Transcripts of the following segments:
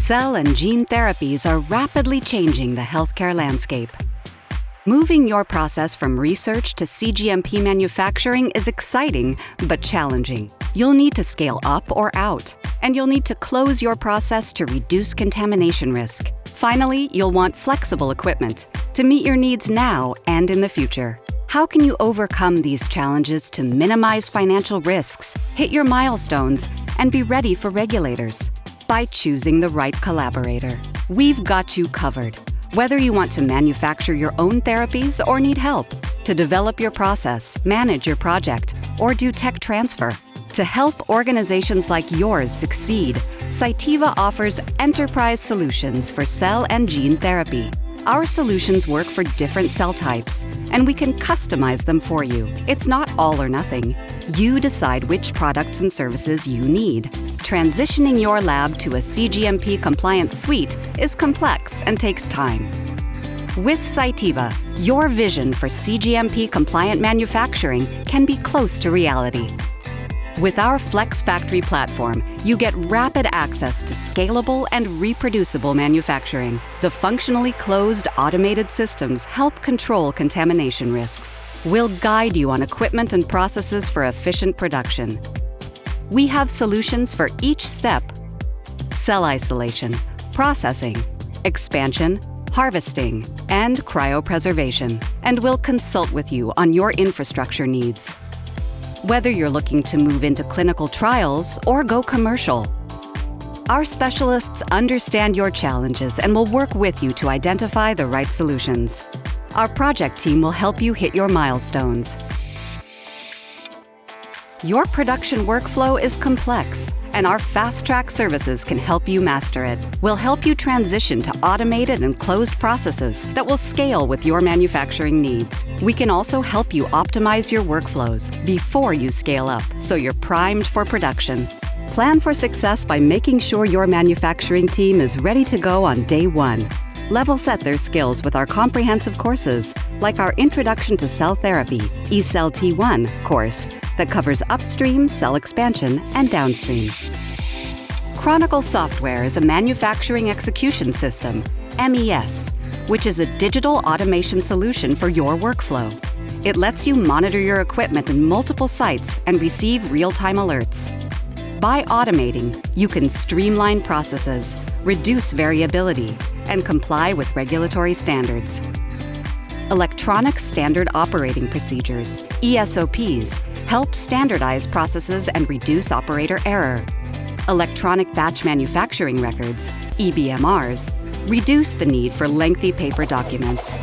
Cell and gene therapies are rapidly changing the healthcare landscape. Moving your process from research to CGMP manufacturing is exciting but challenging. You'll need to scale up or out, and you'll need to close your process to reduce contamination risk. Finally, you'll want flexible equipment to meet your needs now and in the future. How can you overcome these challenges to minimize financial risks, hit your milestones, and be ready for regulators? By choosing the right collaborator. We've got you covered. Whether you want to manufacture your own therapies or need help to develop your process, manage your project, or do tech transfer. To help organizations like yours succeed, Cytiva offers enterprise solutions for cell and gene therapy. Our solutions work for different cell types, and we can customize them for you. It's not all or nothing. You decide which products and services you need. Transitioning your lab to a CGMP-compliant suite is complex and takes time. With Cytiva, your vision for CGMP-compliant manufacturing can be close to reality. With our FlexFactory platform, you get rapid access to scalable and reproducible manufacturing. The functionally closed automated systems help control contamination risks. We'll guide you on equipment and processes for efficient production. We have solutions for each step: cell isolation, processing, expansion, harvesting, and cryopreservation. And we'll consult with you on your infrastructure needs. Whether you're looking to move into clinical trials or go commercial, our specialists understand your challenges and will work with you to identify the right solutions. Our project team will help you hit your milestones. Your production workflow is complex, and our Fast Trak services can help you master it. We'll help you transition to automated and closed processes that will scale with your manufacturing needs. We can also help you optimize your workflows before you scale up, so you're primed for production. Plan for success by making sure your manufacturing team is ready to go on day one. Level set their skills with our comprehensive courses, like our Introduction to Cell Therapy, eSLT1 course, that covers upstream cell expansion and downstream. Chronicle software is a manufacturing execution system, MES, which is a digital automation solution for your workflow. It lets you monitor your equipment in multiple sites and receive real-time alerts. By automating, you can streamline processes, reduce variability, and comply with regulatory standards. Electronic Standard Operating Procedures, eSOPs, help standardize processes and reduce operator error. Electronic Batch Manufacturing Records, EBMRs, reduce the need for lengthy paper documents.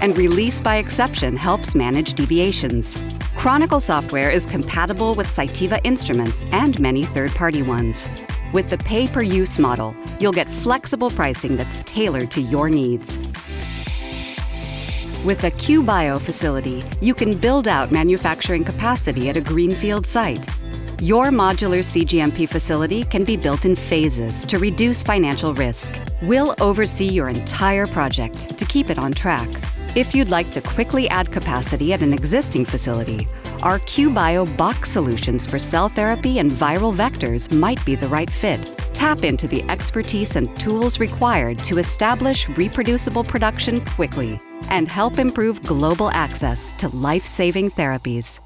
And Release by Exception helps manage deviations. Chronicle software is compatible with Cytiva instruments and many third-party ones. With the pay-per-use model, you'll get flexible pricing that's tailored to your needs. With a QBio facility, you can build out manufacturing capacity at a greenfield site. Your modular CGMP facility can be built in phases to reduce financial risk. We'll oversee your entire project to keep it on track. If you'd like to quickly add capacity at an existing facility, our QBio box solutions for cell therapy and viral vectors might be the right fit. Tap into the expertise and tools required to establish reproducible production quickly and help improve global access to life-saving therapies.